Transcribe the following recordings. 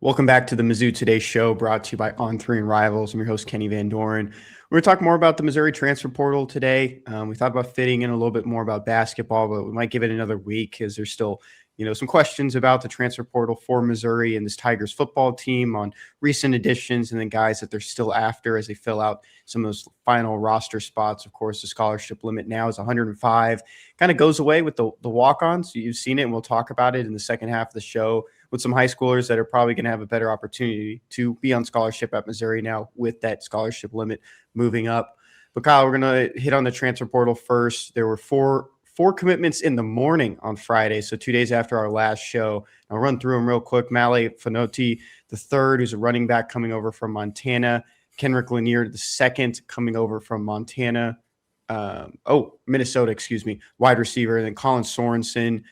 Welcome back to the MizzouToday Show, brought to you by On3 and Rivals. I'm your host, Kenny Van Doren. We're going to talk more about the Missouri transfer portal today. We thought about fitting in a little bit more about basketball, but we might give it another week because there's still, some questions about the transfer portal for Missouri and this Tigers football team on recent additions and then guys that they're still after as they fill out some of those final roster spots. Of course, the scholarship limit now is 105. Kind of goes away with the walk-ons. You've seen it, and we'll talk about it in the second half of the show with some high schoolers that are probably going to have a better opportunity to be on scholarship at Missouri now with that scholarship limit moving up. But Kyle, we're going to hit on the transfer portal first. There were four commitments in the morning on Friday, so 2 days after our last show. I'll run through them real quick. Malae Fonoti III, who's a running back coming over from Montana. Kenric Lanier II coming over from Minnesota, wide receiver. And then Colin Sorensen,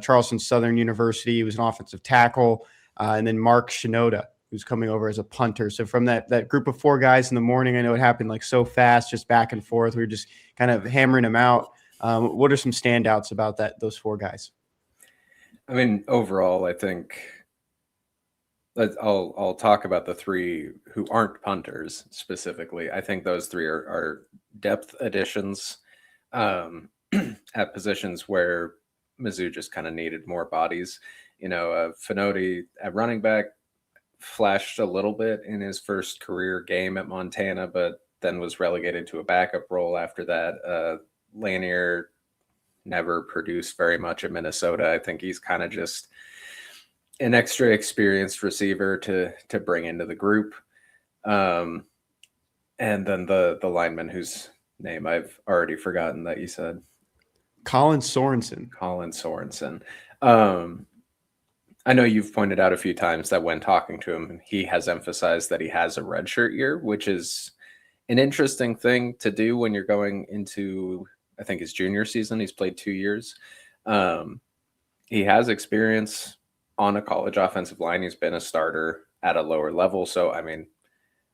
Charleston Southern University. He was an offensive tackle. And then Mark Shenouda, who's coming over as a punter. So from that group of four guys in the morning, I know it happened like so fast, just back and forth. We were just kind of hammering them out. What are some standouts about those four guys? I mean, overall, I think I'll talk about the three who aren't punters specifically. I think those three are depth additions at positions where Mizzou just kind of needed more bodies. Fonoti at running back flashed a little bit in his first career game at Montana, but then was relegated to a backup role after that. Lanier never produced very much at Minnesota. I think he's kind of just an extra experienced receiver to bring into the group. And then the lineman whose name I've already forgotten that you said. Colin Sorensen. I know you've pointed out a few times that when talking to him, he has emphasized that he has a redshirt year, which is an interesting thing to do when you're going into, I think, his junior season. He's played 2 years. He has experience on a college offensive line. He's been a starter at a lower level. So, I mean,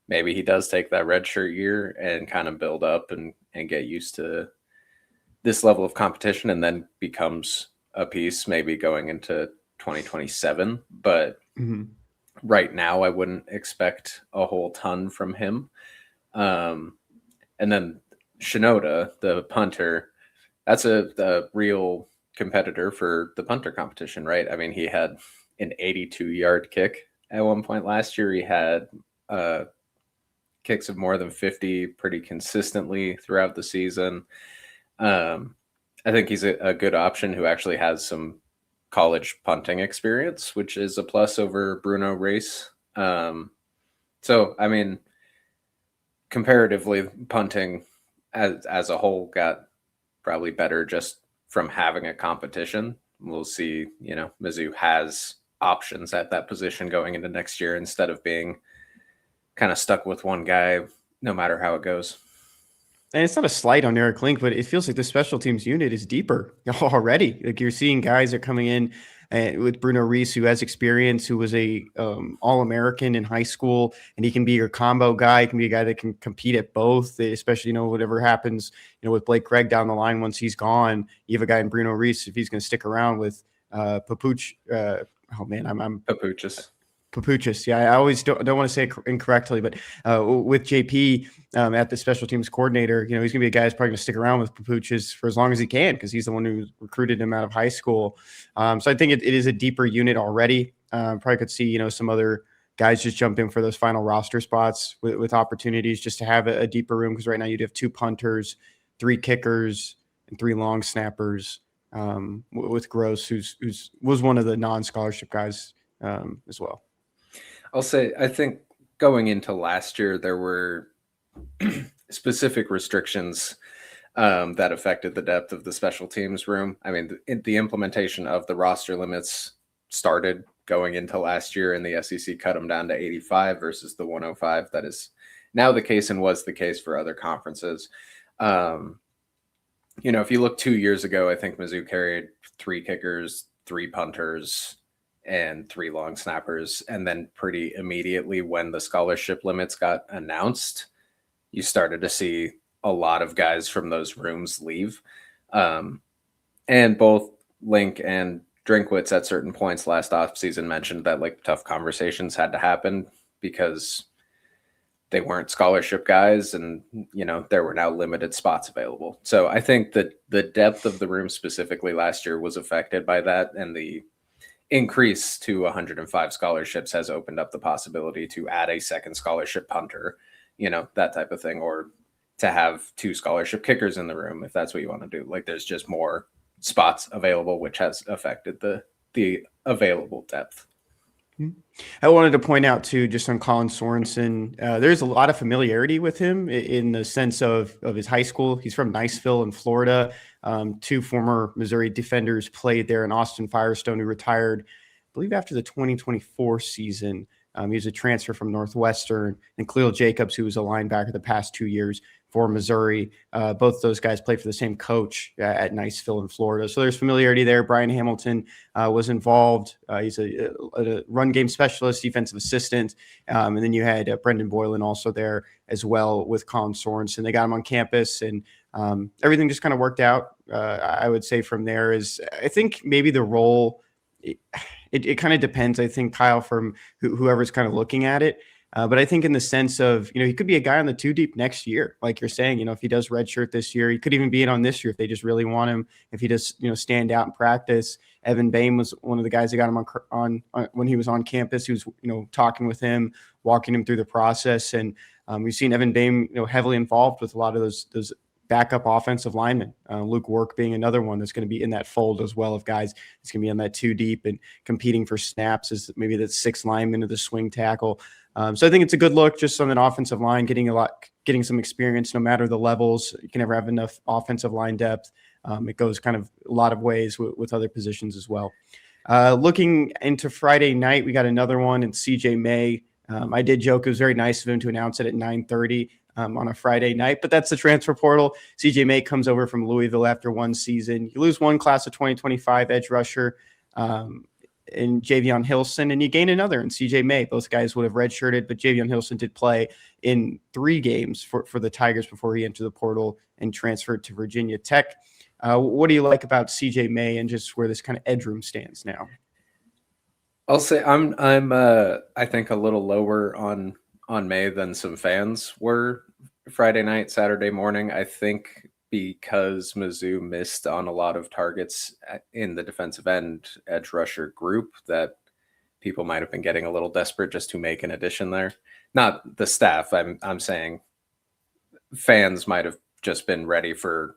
maybe he does take that redshirt year and kind of build up and get used to this level of competition and then becomes a piece maybe going into 2027. But right now, I wouldn't expect a whole ton from him. And then Shenouda, the punter, that's a real competitor for the punter competition, right? I mean, he had an 82-yard kick at one point last year. He had kicks of more than 50 pretty consistently throughout the season. I think he's a good option who actually has some college punting experience, which is a plus over Bruno Reis. So, I mean, comparatively, punting as a whole got probably better just from having a competition. We'll see, Mizzou has options at that position going into next year instead of being kind of stuck with one guy no matter how it goes. And it's not a slight on Eric Link, but it feels like the special teams unit is deeper already. Like you're seeing guys that are coming in with Bruno Reis, who has experience, who was a All-American in high school, and he can be your combo guy. He can be a guy that can compete at both, especially, whatever happens, with Blake Gregg down the line once he's gone. You have a guy in Bruno Reis, if he's going to stick around with Papuchis. Papuchis. Yeah, I always don't want to say it incorrectly, but with JP at the special teams coordinator, he's going to be a guy that's probably going to stick around with Papuchis for as long as he can because he's the one who recruited him out of high school. So I think it is a deeper unit already. Probably could see, some other guys just jump in for those final roster spots with opportunities just to have a deeper room because right now you'd have 2 punters, 3 kickers, and 3 long snappers with Gross, who's was one of the non-scholarship guys as well. I'll say, I think going into last year, there were specific restrictions that affected the depth of the special teams room. I mean, the implementation of the roster limits started going into last year, and the SEC cut them down to 85 versus the 105. That is now the case and was the case for other conferences. If you look 2 years ago, I think Mizzou carried 3 kickers, 3 punters, and 3 long snappers. And then pretty immediately when the scholarship limits got announced, you started to see a lot of guys from those rooms leave. And both Link and Drinkwitz at certain points last offseason mentioned that like tough conversations had to happen because they weren't scholarship guys and, there were now limited spots available. So I think that the depth of the room specifically last year was affected by that. And the increase to 105 scholarships has opened up the possibility to add a second scholarship punter, that type of thing, or to have 2 scholarship kickers in the room if that's what you want to do. Like there's just more spots available, which has affected the available depth. I wanted to point out too, just on Colin Sorensen, there's a lot of familiarity with him in the sense of his high school. He's from Niceville in Florida. 2 former Missouri defenders played there, and Austin Firestone, who retired, I believe, after the 2024 season. He was a transfer from Northwestern, and Khalil Jacobs, who was a linebacker the past 2 years for Missouri. Both those guys played for the same coach at Niceville in Florida. So there's familiarity there. Brian Hamilton was involved. He's a run game specialist, defensive assistant. And then you had Brendan Boylan also there as well with Colin Sorensen. They got him on campus, and everything just kind of worked out. I would say from there is, I think maybe the role, it kind of depends, I think, Kyle, from whoever's kind of looking at it. But I think in the sense of, he could be a guy on the 2 deep next year. Like you're saying, if he does redshirt this year, he could even be in on this year if they just really want him. If he does, stand out in practice. Evan Bain was one of the guys that got him on when he was on campus. He was, talking with him, walking him through the process. And we've seen Evan Bain, heavily involved with a lot of those backup offensive linemen. Luke Work being another one that's going to be in that fold as well of guys that's going to be on that 2 deep and competing for snaps as maybe the 6th lineman of the swing tackle. So I think it's a good look just on an offensive line, getting some experience no matter the levels. You can never have enough offensive line depth. It goes kind of a lot of ways with other positions as well. Looking into Friday night, we got another one in CJ May. I did joke it was very nice of him to announce it at 9:30 on a Friday night, but that's the transfer portal. CJ May comes over from Louisville after 1 season. You lose one class of 2025 edge rusher in Javion Hilson, and you gain another in CJ May. Both guys would have redshirted, but Javion Hilson did play in 3 games for the Tigers before he entered the portal and transferred to Virginia Tech. What do you like about CJ May and just where this kind of edge room stands now? I'll say I'm I think a little lower on May than some fans were Friday night, Saturday morning. I think because Mizzou missed on a lot of targets in the defensive end edge rusher group that people might have been getting a little desperate just to make an addition there. Not the staff. I'm saying fans might have just been ready for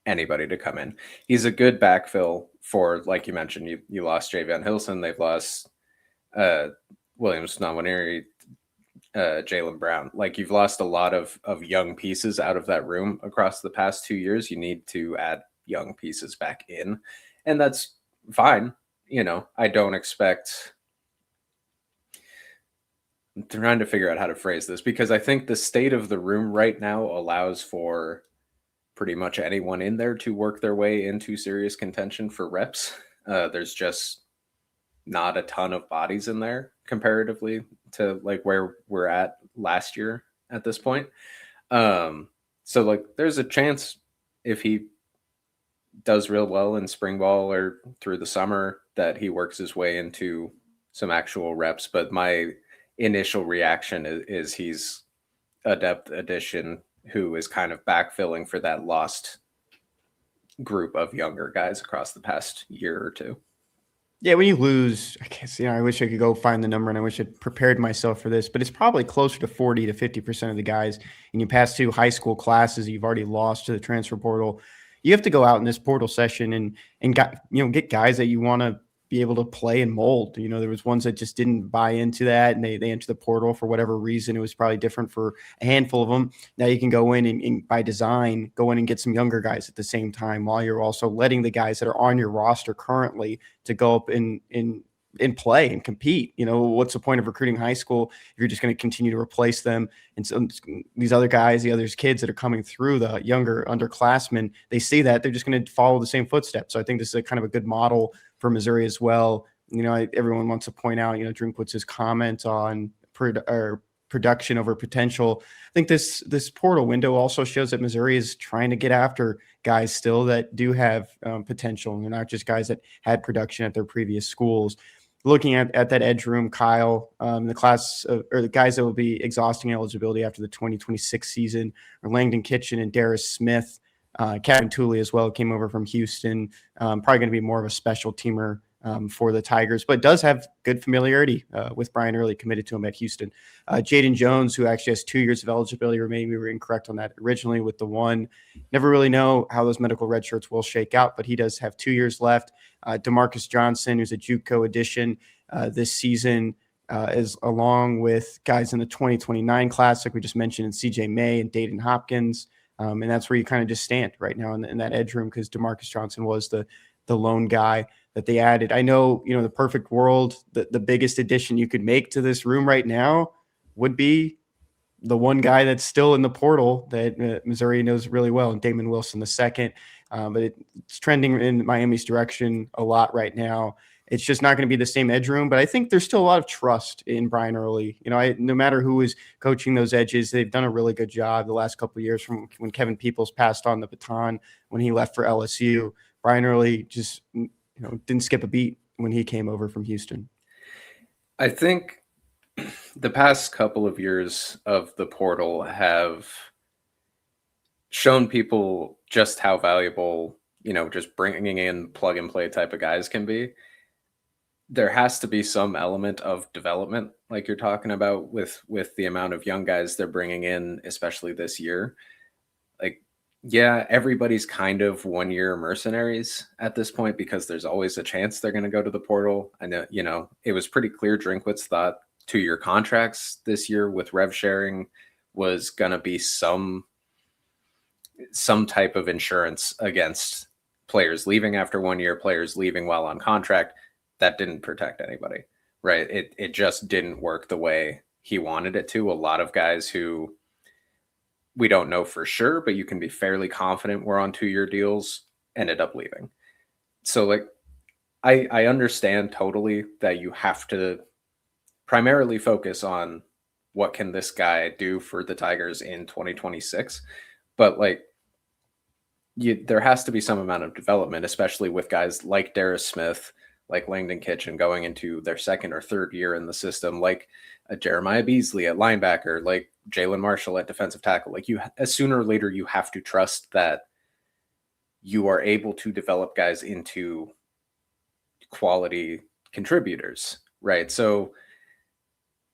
anybody to come in. He's a good backfill for, like you mentioned, you lost Javion Hilson. They've lost Williams Nwaneri, Jaylen Brown. Like you've lost a lot of young pieces out of that room across the past 2 years. You need to add young pieces back in, and that's fine. I don't expect. I'm trying to figure out how to phrase this because I think the state of the room right now allows for pretty much anyone in there to work their way into serious contention for reps. There's just not a ton of bodies in there comparatively to like where we're at last year at this point. So like there's a chance if he does real well in spring ball or through the summer that he works his way into some actual reps. But my initial reaction is he's a depth addition who is kind of backfilling for that lost group of younger guys across the past year or two. Yeah, when you lose, I guess, I wish I could go find the number and I wish I'd prepared myself for this, but it's probably closer to 40 to 50% of the guys, and you pass 2 high school classes you've already lost to the transfer portal. You have to go out in this portal session and get guys that you want to be able to play and mold. There was ones that just didn't buy into that, and they entered the portal for whatever reason. It was probably different for a handful of them. Now you can go in and by design, go in and get some younger guys at the same time while you're also letting the guys that are on your roster currently to go up and play and compete. What's the point of recruiting high school if you're just going to continue to replace them? And so these other guys, the other kids that are coming through, the younger underclassmen, they see that they're just going to follow the same footsteps. So I think this is a kind of a good model for Missouri as well. Everyone wants to point out, Drinkwitz's comment on production over potential. I think this portal window also shows that Missouri is trying to get after guys still that do have potential, and they're not just guys that had production at their previous schools. Looking at that edge room, Kyle, the class or the guys that will be exhausting eligibility after the 2026 season are Langdon Kitchen and Darius Smith. Kevin Tooley as well came over from Houston. Probably going to be more of a special teamer for the Tigers, but does have good familiarity with Brian Early, committed to him at Houston. Jaden Jones, who actually has 2 years of eligibility, or maybe we were incorrect on that originally with the one. Never really know how those medical red shirts will shake out, but he does have 2 years left. DeMarcus Johnson, who's a JUCO addition this season, is along with guys in the 2029 class, like we just mentioned, in CJ May and Dayton Hopkins. And that's where you kind of just stand right now in that edge room, because DeMarcus Johnson was the lone guy that they added. I know, the perfect world, the biggest addition you could make to this room right now would be the one guy that's still in the portal that Missouri knows really well, and Damon Wilson II. But it's trending in Miami's direction a lot right now. It's just not going to be the same edge room, but I think there's still a lot of trust in Brian Early. No matter who is coaching those edges, they've done a really good job the last couple of years, from when Kevin Peoples passed on the baton when he left for LSU. Brian Early just didn't skip a beat when he came over from Houston. I think the past couple of years of the portal have shown people just how valuable, just bringing in plug and play type of guys can be. There has to be some element of development, like you're talking about with the amount of young guys they're bringing in, especially this year. Like, yeah, everybody's kind of 1 year mercenaries at this point, because there's always a chance they're going to go to the portal. I know, it was pretty clear Drinkwitz thought 2-year contracts this year with rev sharing was going to be some type of insurance against players leaving after 1 year, players leaving while on contract. That didn't protect anybody, right? It just didn't work the way he wanted it to. A lot of guys who we don't know for sure, but you can be fairly confident were on 2-year deals, ended up leaving. So like, I understand totally that you have to primarily focus on what can this guy do for the Tigers in 2026, but like, there has to be some amount of development, especially with guys like Darius Smith, like Langdon Kitchen going into their 2nd or 3rd year in the system, like Jeremiah Beasley at linebacker, like Jalen Marshall at defensive tackle. Like, sooner or later, you have to trust that you are able to develop guys into quality contributors, right? So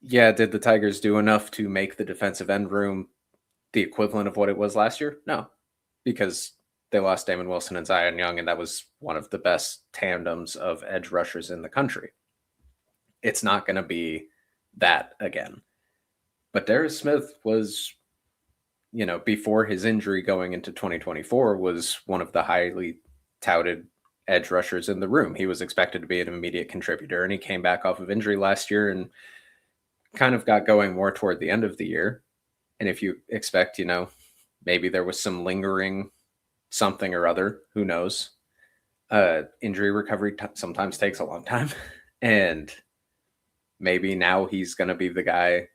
yeah, did the Tigers do enough to make the defensive end room the equivalent of what it was last year? No, because they lost Damon Wilson and Zion Young, and that was one of the best tandems of edge rushers in the country. It's not going to be that again. But Darius Smith was, before his injury going into 2024, was one of the highly touted edge rushers in the room. He was expected to be an immediate contributor, and he came back off of injury last year and kind of got going more toward the end of the year. And if you expect, maybe there was some lingering something or other, who knows? Injury recovery sometimes takes a long time. And maybe now he's going to be the guy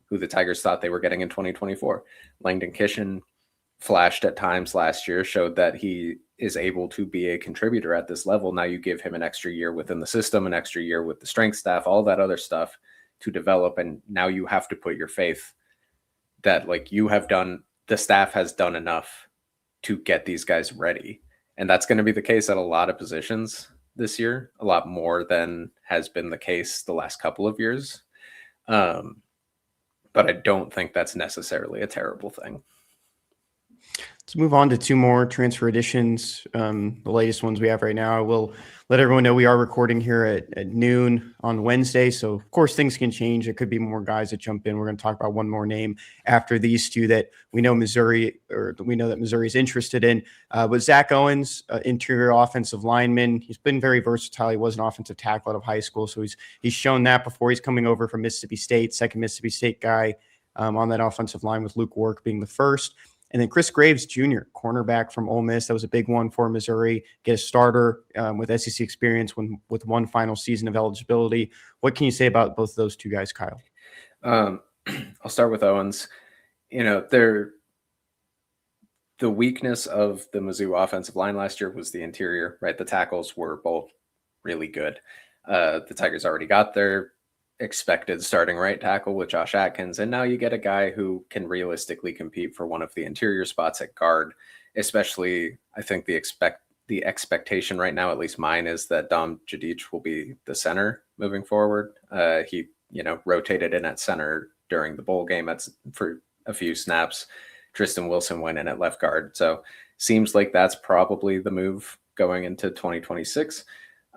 who the Tigers thought they were getting in 2024. Langdon Kitchen flashed at times last year, showed that he is able to be a contributor at this level. Now you give him an extra year within the system, an extra year with the strength staff, all that other stuff to develop. And now you have to put your faith that the staff has done enough to get these guys ready. And that's going to be the case at a lot of positions this year, a lot more than has been the case the last couple of years. But I don't think that's necessarily a terrible thing. Let's move on to 2 more transfer additions. The latest ones we have right now. I will let everyone know we are recording here at noon on Wednesday. So, of course, things can change. There could be more guys that jump in. We're going to talk about one more name after these 2 that we know Missouri is interested in. But Zack Owens, interior offensive lineman. He's been very versatile. He was an offensive tackle out of high school. So he's shown that before. He's coming over from Mississippi State, second Mississippi State guy on that offensive line, with Luke Work being the first. And then Chris Graves Jr., cornerback from Ole Miss. That was a big one for Missouri. Get a starter with SEC experience with one final season of eligibility. What can you say about both of those 2 guys, Kyle? I'll start with Owens. The weakness of the Mizzou offensive line last year was the interior, right? The tackles were both really good. The Tigers already got their expected starting right tackle with Josh Atkins, and now you get a guy who can realistically compete for one of the interior spots at guard. Especially, I think the expectation right now, at least mine, is that Dom Jadic will be the center moving forward. He rotated in at center during the bowl game for a few snaps. Tristan Wilson went in at left guard. So seems like that's probably the move going into 2026.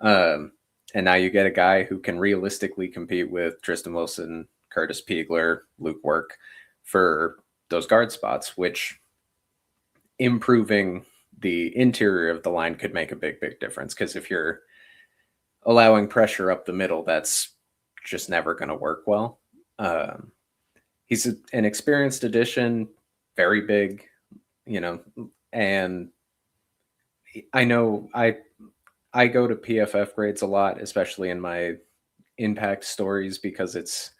And now you get a guy who can realistically compete with Tristan Wilson, Curtis Piegler, Luke Work for those guard spots, which improving the interior of the line could make a big, big difference. Because if you're allowing pressure up the middle, that's just never going to work well. He's an experienced addition, very big, and I know I go to PFF grades a lot, especially in my impact stories, because it's,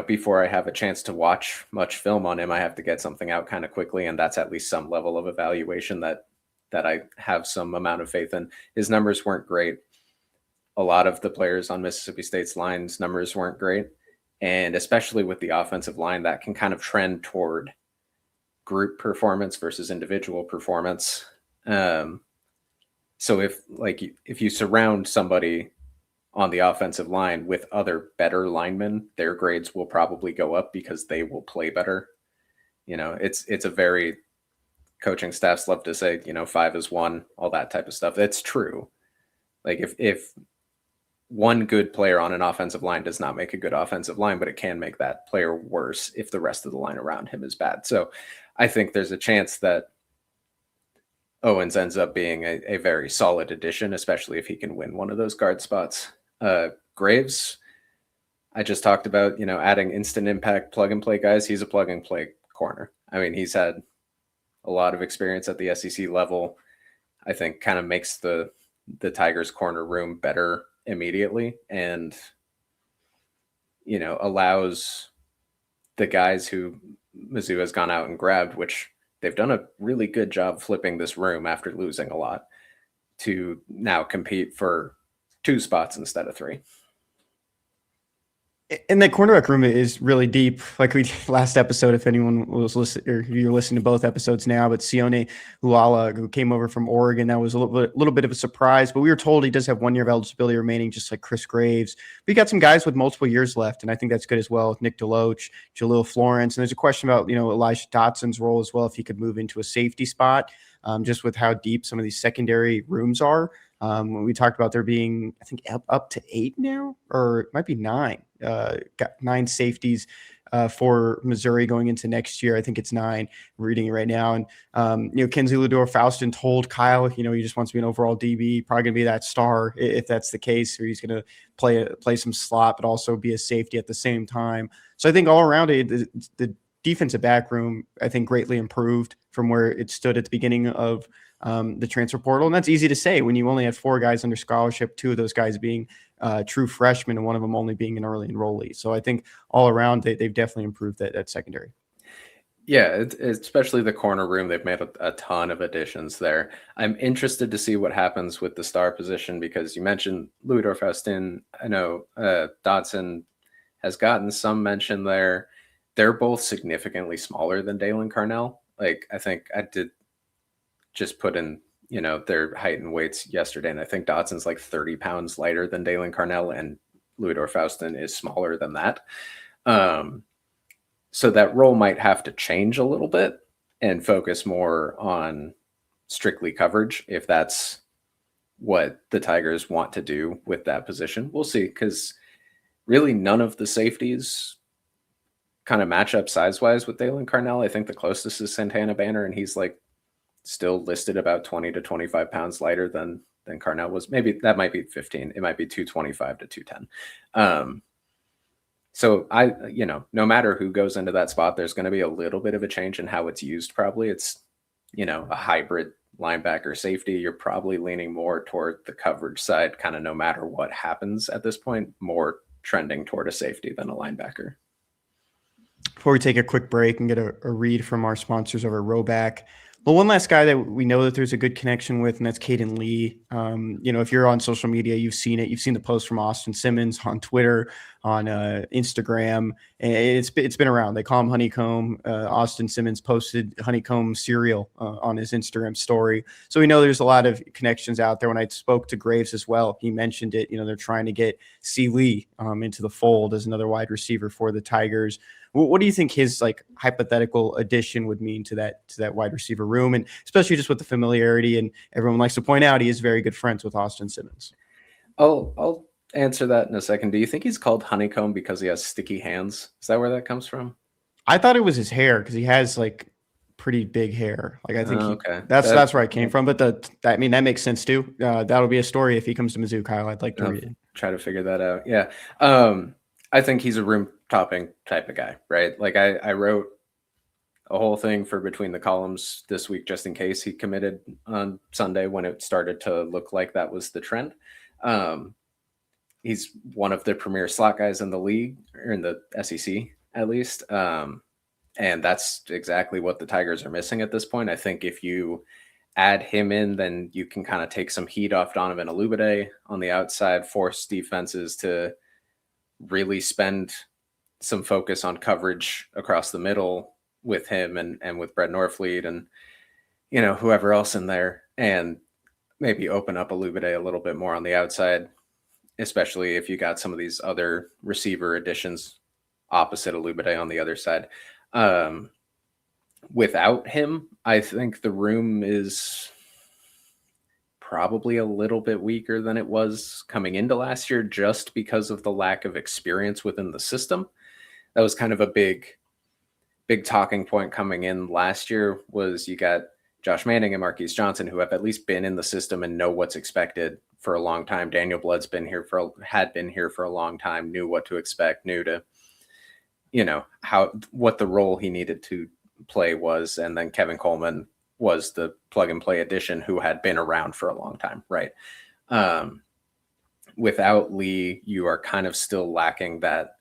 before I have a chance to watch much film on him, I have to get something out kind of quickly. And that's at least some level of evaluation that I have some amount of faith in. His numbers weren't great. A lot of the players on Mississippi State's lines numbers weren't great. And especially with the offensive line, that can kind of trend toward group performance versus individual performance. So if you surround somebody on the offensive line with other better linemen, their grades will probably go up because they will play better. It's a very, coaching staffs love to say, 5 is 1, all that type of stuff. That's true. Like if one good player on an offensive line does not make a good offensive line, but it can make that player worse if the rest of the line around him is bad. So I think there's a chance that Owens ends up being a very solid addition, especially if he can win one of those guard spots. Graves, I just talked about, adding instant impact plug and play guys. He's a plug and play corner. I mean, he's had a lot of experience at the SEC level. I think kind of makes the Tigers corner room better immediately, and allows the guys who Mizzou has gone out and grabbed, which they've done a really good job flipping this room after losing a lot, to now compete for 2 spots instead of 3. And that cornerback room is really deep. Like we last episode, if anyone was listening, or you're listening to both episodes now, but Sione Huala, who came over from Oregon, that was a little bit of a surprise. But we were told he does have 1 year of eligibility remaining, just like Chris Graves. We got some guys with multiple years left, and I think that's good as well. With Nick Deloach, Jalil Florence, and there's a question about Elijah Dotson's role as well, if he could move into a safety spot, just with how deep some of these secondary rooms are. We talked about there being, I think, up to 8 now, or it might be 9. Got 9 safeties for Missouri going into next year. I think it's 9. I'm reading it right now. And, Kenzie Ludor-Faustin told Kyle, he just wants to be an overall DB, probably going to be that star if that's the case, or he's going to play some slot, but also be a safety at the same time. So I think all around the defensive back room, I think, greatly improved from where it stood at the beginning of the transfer portal. And that's easy to say when you only had 4 guys under scholarship, 2 of those guys being true freshmen and one of them only being an early enrollee. So I think all around they've definitely improved that secondary. Yeah, especially the corner room. They've made a ton of additions there. I'm interested to see what happens with the star position, because you mentioned Ludor-Faustin. I know Dotson has gotten some mention there. They're both significantly smaller than Dalen Carnell. Like, I think I did just put in, their height and weights yesterday, and I think Dotson's like 30 pounds lighter than Dalen Carnell, and Ludor-Faustin is smaller than that. So that role might have to change a little bit and focus more on strictly coverage, if that's what the Tigers want to do with that position. We'll see, because really none of the safeties kind of match up size-wise with Dalen Carnell. I think the closest is Santana Banner, and he's like still listed about 20 to 25 pounds lighter than Carnell was. Maybe that might be 15. It might be 225 to 210. So no matter who goes into that spot, there's going to be a little bit of a change in how it's used. Probably it's, a hybrid linebacker safety. You're probably leaning more toward the coverage side, kind of no matter what happens at this point, more trending toward a safety than a linebacker. before we take a quick break and get a read from our sponsors over at Roback. Well, one last guy that we know that there's a good connection with, and that's Caden Lee. If you're on social media, you've seen it. You've seen the post from Austin Simmons on Twitter, on Instagram. And it's been around. They call him Honeycomb. Austin Simmons posted Honeycomb cereal on his Instagram story. So we know there's a lot of connections out there. When I spoke to Graves as well, he mentioned it. They're trying to get C. Lee into the fold as another wide receiver for the Tigers. What do you think his hypothetical addition would mean to that wide receiver room, and especially just with the familiarity? And everyone likes to point out he is very good friends with Austin Simmons. I'll answer that in a second. Do you think he's called Honeycomb because he has sticky hands? Is that where that comes from? I thought it was his hair because he has pretty big hair. I think okay. That's where I came from. But that makes sense too. That'll be a story if he comes to Mizzou, Kyle. I'd like to read it. Try to figure that out. Yeah. I think he's a room topping type of guy, right? I wrote a whole thing for Between the Columns this week, just in case he committed on Sunday when it started to look like that was the trend. He's one of the premier slot guys in the league, or in the SEC at least. And that's exactly what the Tigers are missing at this point. I think if you add him in, then you can kind of take some heat off Donovan Olubade on the outside, force defenses to really spend some focus on coverage across the middle with him and with Brett Norfleet and, whoever else in there, and maybe open up Olubade a little bit more on the outside, especially if you got some of these other receiver additions opposite Olubade on the other side. Without him, I think the room is probably a little bit weaker than it was coming into last year, just because of the lack of experience within the system. That was kind of a big talking point coming in last year. Was you got Josh Manning and Marquise Johnson, who have at least been in the system and know what's expected for a long time. Daniel Blood's had been here for a long time, knew what to expect, knew to, what the role he needed to play was. And then Kevin Coleman was the plug and play addition who had been around for a long time. Right. Without Lee, you are kind of still lacking that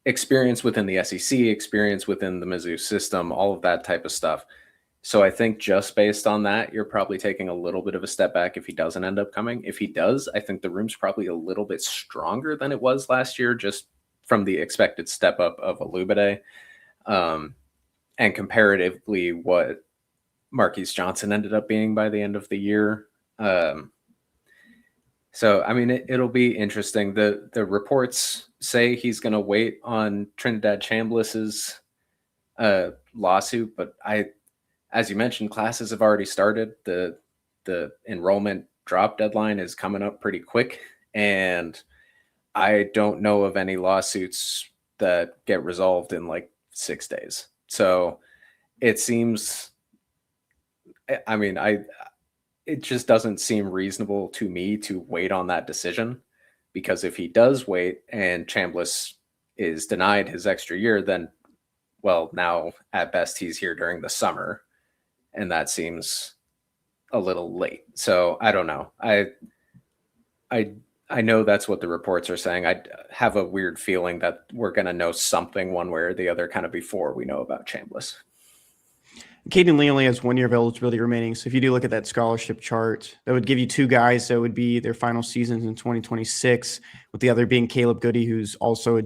experience within the SEC, experience within the Mizzou system, all of that type of stuff. So I think just based on that, you're probably taking a little bit of a step back if he doesn't end up coming. If he does, I think the room's probably a little bit stronger than it was last year, just from the expected step up of Olubade. And comparatively what Marquise Johnson ended up being by the end of the year. So, it'll be interesting. The reports say he's going to wait on Trinidad Chambliss's lawsuit, but as you mentioned, classes have already started. The enrollment drop deadline is coming up pretty quick, and I don't know of any lawsuits that get resolved in 6 days. So it seems, it just doesn't seem reasonable to me to wait on that decision, because if he does wait and Chambliss is denied his extra year, then, well, now at best he's here during the summer, and that seems a little late. So I don't know. I know that's what the reports are saying. I have a weird feeling that we're going to know something one way or the other kind of before we know about Chambliss. Caden Lee only has 1 year of eligibility remaining. So if you do look at that scholarship chart, that would give you two guys that would be their final seasons in 2026, with the other being Caleb Goody, who's also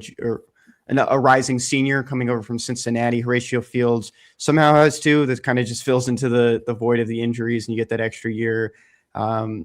a rising senior coming over from Cincinnati. Horatio Fields somehow has two. That kind of just fills into the void of the injuries, and you get that extra year.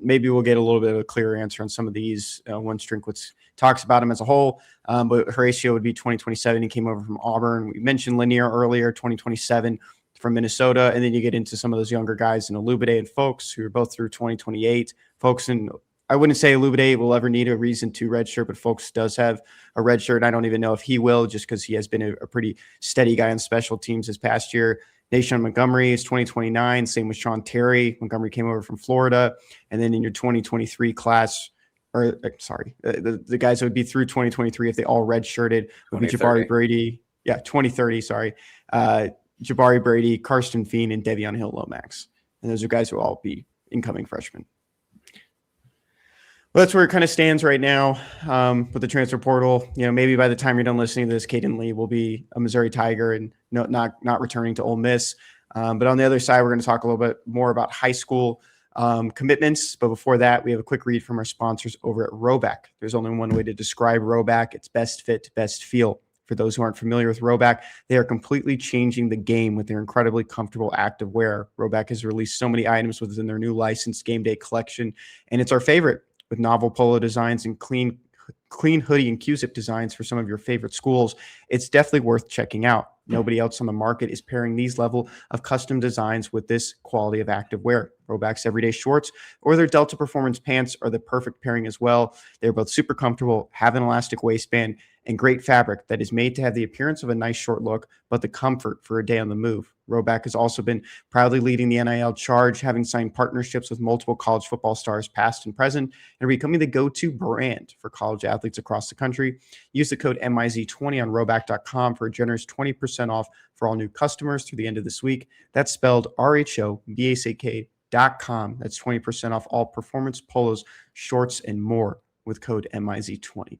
Maybe we'll get a little bit of a clearer answer on some of these once Drinkwitz talks about him as a whole. But Horatio would be 2027. He came over from Auburn. We mentioned Lanier earlier, 2027 from Minnesota. And then you get into some of those younger guys in Olubade and Folks, who are both through 2028. Folks, and I wouldn't say Olubade will ever need a reason to redshirt, but Folks does have a redshirt. And I don't even know if he will, just because he has been a pretty steady guy on special teams this past year. Nation Montgomery is 2029. Same with Sean Terry. Montgomery came over from Florida. And then in your 2023 class, the guys that would be through 2023 if they all redshirted would be Jabari Brady. Yeah, 2030, sorry. Jabari Brady, Karsten Fien, and Devion Hill Lomax. And those are guys who will all be incoming freshmen. Well, that's where it kind of stands right now with the transfer portal. Maybe by the time you're done listening to this, Caden Lee will be a Missouri Tiger and not returning to Ole Miss. But on the other side, we're going to talk a little bit more about high school commitments. But before that, we have a quick read from our sponsors over at Roback. There's only one way to describe Roback. It's best fit, best feel. For those who aren't familiar with Roback, they are completely changing the game with their incredibly comfortable active wear. Roback has released so many items within their new licensed game day collection, and it's our favorite. With novel polo designs and clean hoodie and Q-zip designs for some of your favorite schools, it's definitely worth checking out. Nobody else on the market is pairing these level of custom designs with this quality of active wear. Roback's everyday shorts or their Delta Performance pants are the perfect pairing as well. They're both super comfortable, have an elastic waistband, and great fabric that is made to have the appearance of a nice short look, but the comfort for a day on the move. Roback has also been proudly leading the NIL charge, having signed partnerships with multiple college football stars past and present, and becoming the go-to brand for college athletes across the country. Use the code MIZ20 on roback.com for a generous 20% off for all new customers through the end of this week. That's spelled RHOBACK.com. That's 20% off all performance polos, shorts, and more with code MIZ20.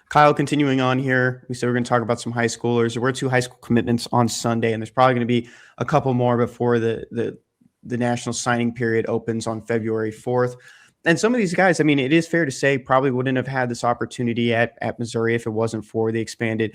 Kyle, continuing on here, we said we're going to talk about some high schoolers. There were 2 high school commitments on Sunday, and there's probably going to be a couple more before the national signing period opens on February 4th. And some of these guys, I mean, it is fair to say, probably wouldn't have had this opportunity at Missouri if it wasn't for the expanded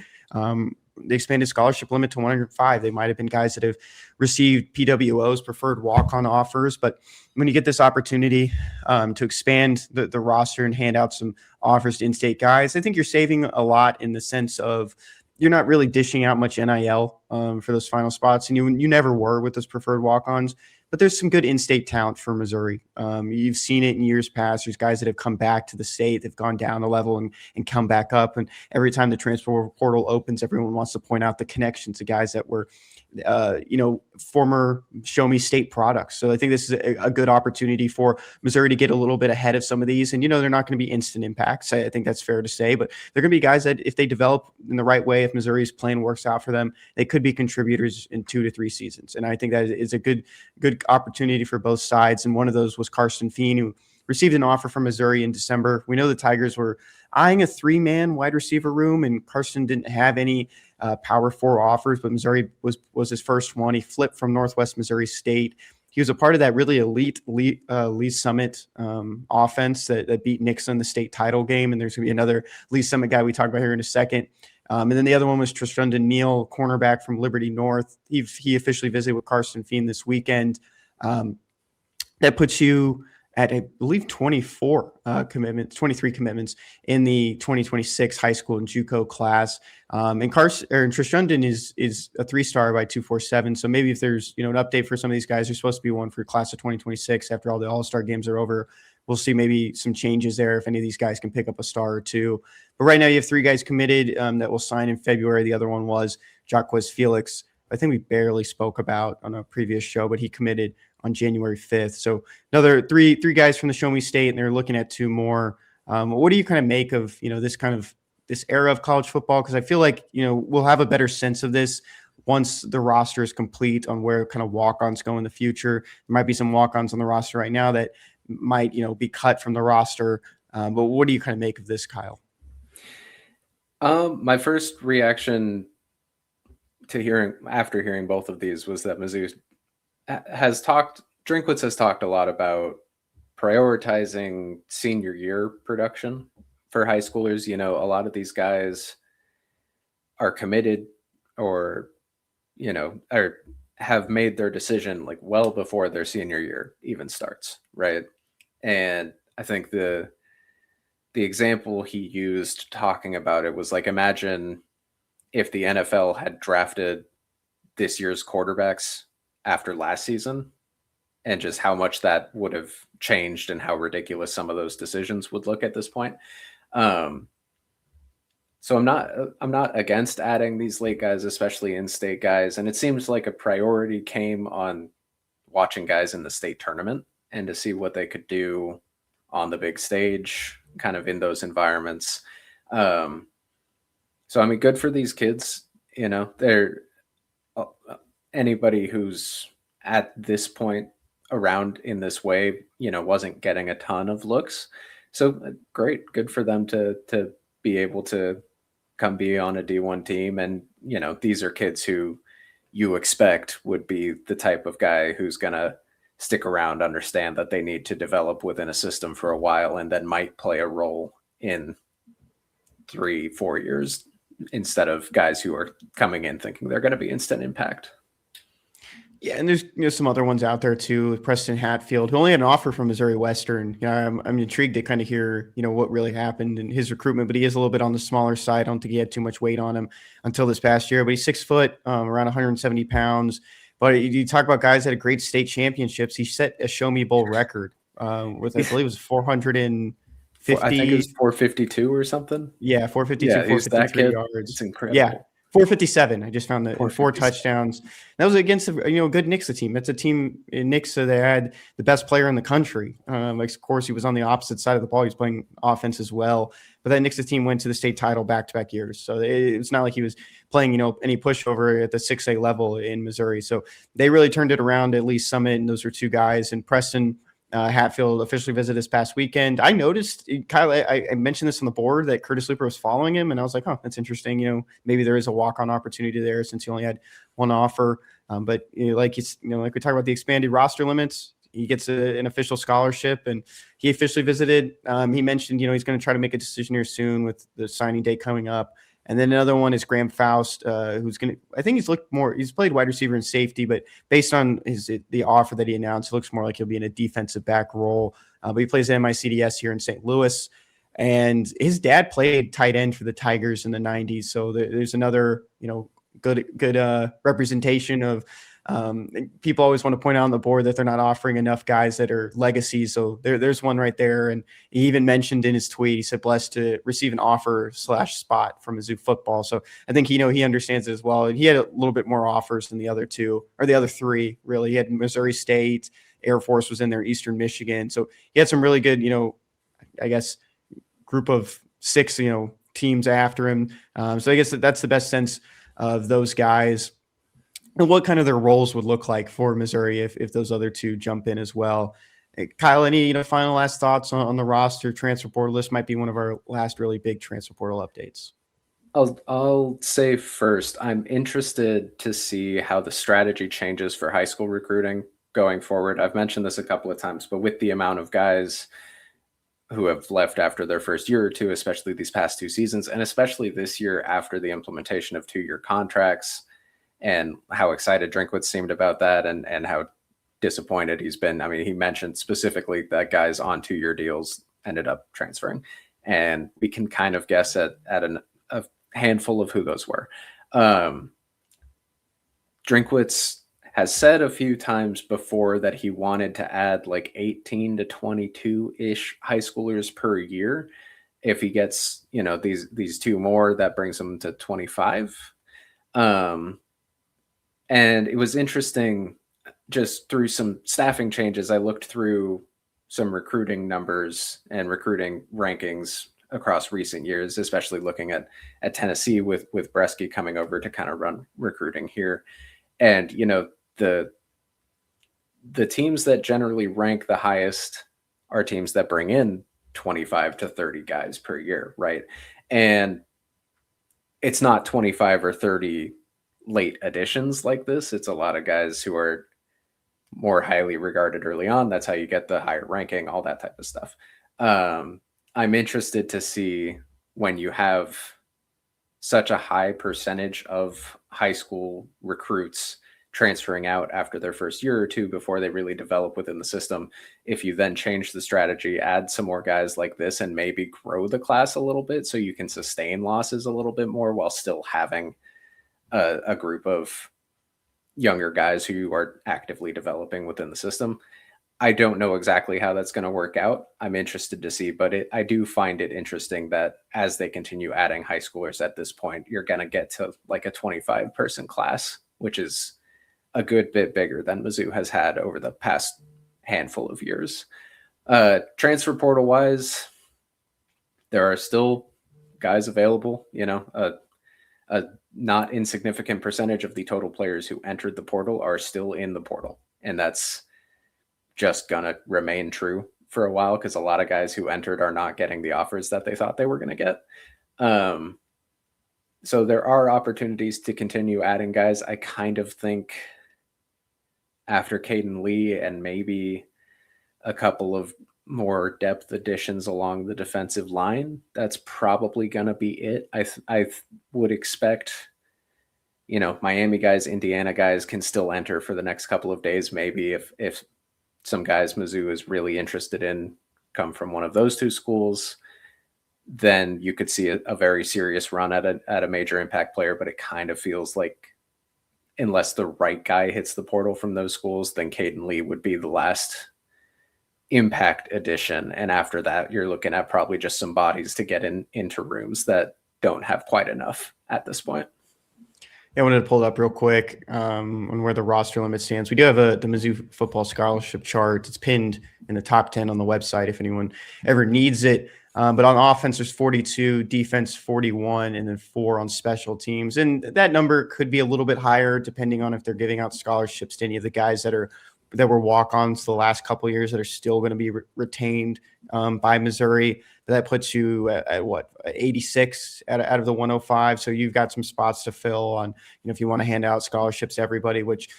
scholarship limit to 105. They might have been guys that have received PWOs, preferred walk-on offers. But when you get this opportunity to expand the roster and hand out some offers to in-state guys, I think you're saving a lot in the sense of you're not really dishing out much NIL for those final spots. And you never were with those preferred walk-ons. But there's some good in-state talent for Missouri. You've seen it in years past. There's guys that have come back to the state. They've gone down a level and come back up. And every time the transfer portal opens, everyone wants to point out the connections to guys that were, former Show Me State products. So I think this is a good opportunity for Missouri to get a little bit ahead of some of these. And, they're not going to be instant impacts. I think that's fair to say. But they're going to be guys that if they develop in the right way, if Missouri's plan works out for them, they could be contributors in 2 to 3 seasons. And I think that is a good opportunity for both sides. And one of those was Karsten Fien, who received an offer from Missouri in December. We know the Tigers were eyeing a 3-man wide receiver room, and Karsten didn't have any Power 4 offers, but Missouri was his first one. He flipped from Northwest Missouri State. He was a part of that really elite Lee Summit offense that beat Nixon in the state title game. And there's going to be another Lee Summit guy we talk about here in a second. And then the other one was Trishundan Neal, cornerback from Liberty North. He officially visited with Karsten Fien this weekend. That puts you at, I believe, 23 commitments in the 2026 high school and JUCO class. And Trishundan is a 3-star by 247. So maybe if there's an update for some of these guys, there's supposed to be one for class of 2026 after all the All-Star games are over. We'll see maybe some changes there if any of these guys can pick up a star or two. But right now you have 3 guys committed that will sign in February. The other one was Jaquez Felix. I think we barely spoke about on a previous show, but he committed on January 5th. So another three guys from the Show Me State, and they're looking at 2 more. What do you kind of make of, this era of college football? Because I feel like, we'll have a better sense of this once the roster is complete on where kind of walk-ons go in the future. There might be some walk-ons on the roster right now that might, be cut from the roster. But what do you kind of make of this, Kyle? My first reaction to after hearing both of these was that Mizzou Drinkwitz has talked a lot about prioritizing senior year production for high schoolers. A lot of these guys are committed or have made their decision like well before their senior year even starts, right? And I think the example he used talking about it was like, imagine if the NFL had drafted this year's quarterbacks after last season and just how much that would have changed and how ridiculous some of those decisions would look at this point. So I'm not against adding these late guys, especially in-state guys. And it seems like a priority came on watching guys in the state tournament and to see what they could do on the big stage, kind of in those environments. So, I mean, good for these kids. They're anybody who's at this point around in this way, wasn't getting a ton of looks. So great, good for them to be able to come be on a D1 team. And, these are kids who you expect would be the type of guy who's going to stick around, understand that they need to develop within a system for a while, and then might play a role in 3-4 years instead of guys who are coming in thinking they're going to be instant impact. Yeah, and there's some other ones out there too. Preston Hatfield, who only had an offer from Missouri Western. I'm intrigued to kind of hear what really happened in his recruitment, but he is a little bit on the smaller side. I don't think he had too much weight on him until this past year. But he's 6 foot, around 170 pounds. But you talk about guys that had great state championships. He set a Show Me Bowl record with, I believe, it was 450. I think it was 452 or something. Yeah, 452, yeah, 453 yards. It's incredible. Yeah. 457. I just found that 4 touchdowns. That was against a good Nixa team. That's a team in Nixa that had the best player in the country. Of course, he was on the opposite side of the ball. He was playing offense as well. But that Nixa team went to the state title back-to-back years. So it's not like he was playing any pushover at the 6A level in Missouri. So they really turned it around at least Summit, and those were two guys. And Preston Hatfield officially visited this past weekend. I noticed, Kyle, I mentioned this on the board that Curtis Looper was following him, and I was like, oh, that's interesting. Maybe there is a walk-on opportunity there since he only had one offer. But like we talk about the expanded roster limits, he gets an official scholarship, and he officially visited. He mentioned, he's going to try to make a decision here soon with the signing date coming up. And then another one is Graham Faust, who's going to, I think he's played wide receiver and safety, but based on the offer that he announced, it looks more like he'll be in a defensive back role. But he plays at MICDS here in St. Louis. And his dad played tight end for the Tigers in the 90s. So there's another, good representation of people always want to point out on the board that they're not offering enough guys that are legacies. So there's one right there. And he even mentioned in his tweet, he said, blessed to receive an offer / spot from Mizzou football. So I think, he understands it as well. He had a little bit more offers than the other two, or the other three, really. He had Missouri State, Air Force was in there, Eastern Michigan. So he had some really good, I guess, group of 6, teams after him. So I guess that's the best sense of those guys and what kind of their roles would look like for Missouri if those other two jump in as well. Kyle, any final last thoughts on the roster transfer portal? This might be one of our last really big transfer portal updates. I'll say first, I'm interested to see how the strategy changes for high school recruiting going forward. I've mentioned this a couple of times, but with the amount of guys who have left after their first year or two, especially these past 2 seasons, and especially this year after the implementation of 2-year contracts, and how excited Drinkwitz seemed about that, and how disappointed he's been. I mean, he mentioned specifically that guys on 2-year deals ended up transferring, and we can kind of guess at a handful of who those were. Drinkwitz has said a few times before that he wanted to add like 18 to 22-ish high schoolers per year. If he gets, these 2 more, that brings him to 25. And it was interesting, just through some staffing changes, I looked through some recruiting numbers and recruiting rankings across recent years, especially looking at Tennessee with Bresky coming over to kind of run recruiting here. And, the teams that generally rank the highest are teams that bring in 25 to 30 guys per year, right? And it's not 25 or 30 late additions like this. It's a lot of guys who are more highly regarded early on. That's how you get the higher ranking, all that type of stuff. I'm interested to see when you have such a high percentage of high school recruits transferring out after their first year or two before they really develop within the system. If you then change the strategy, add some more guys like this, and maybe grow the class a little bit so you can sustain losses a little bit more while still having a group of younger guys who are actively developing within the system. I don't know exactly how that's going to work out. I'm interested to see, but I do find it interesting that as they continue adding high schoolers at this point, you're going to get to like a 25-person class, which is a good bit bigger than Mizzou has had over the past handful of years. Transfer portal wise, there are still guys available, a not insignificant percentage of the total players who entered the portal are still in the portal. And that's just gonna remain true for a while because a lot of guys who entered are not getting the offers that they thought they were going to get. So there are opportunities to continue adding guys. I kind of think after Caden Lee and maybe a couple of more depth additions along the defensive line, that's probably going to be it. I would expect, Miami guys, Indiana guys can still enter for the next couple of days. Maybe if some guys Mizzou is really interested in come from one of those two schools, then you could see a very serious run at a major impact player. But it kind of feels like unless the right guy hits the portal from those schools, then Caden Lee would be the last impact addition. And after that, you're looking at probably just some bodies to get into rooms that don't have quite enough at this point. Yeah, I wanted to pull it up real quick on where the roster limit stands. We do have the Mizzou football scholarship chart. It's pinned in the top 10 on the website if anyone ever needs it. But on offense, there's 42, defense 41, and then 4 on special teams. And that number could be a little bit higher depending on if they're giving out scholarships to any of the guys that were walk-ons the last couple of years that are still going to be retained by Missouri. That puts you at what, 86 out of the 105. So you've got some spots to fill on, if you want to hand out scholarships to everybody, which,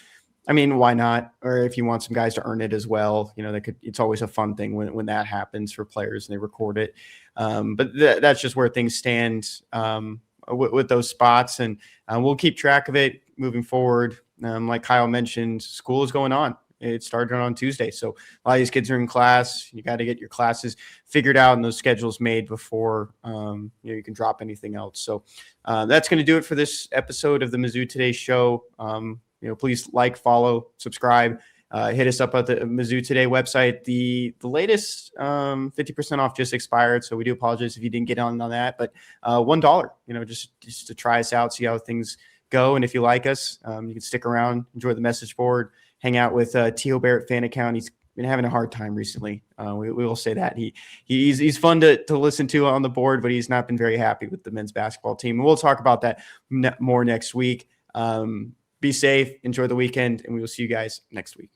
I mean, why not? Or if you want some guys to earn it as well, it's always a fun thing when that happens for players and they record it. But that's just where things stand with those spots. And we'll keep track of it moving forward. Like Kyle mentioned, school is going on. It started on Tuesday. So a lot of these kids are in class. You got to get your classes figured out and those schedules made before you can drop anything else. So that's going to do it for this episode of the MizzouToday Show. Please like, follow, subscribe. Hit us up at the MizzouToday website. The latest 50% off just expired, so we do apologize if you didn't get on that. But $1, just to try us out, see how things go. And if you like us, you can stick around, enjoy the message board, hang out with T.O. Barrett fan account. He's been having a hard time recently. We will say that he's fun to listen to on the board, but he's not been very happy with the men's basketball team. And we'll talk about that more next week. Be safe, enjoy the weekend, and we will see you guys next week.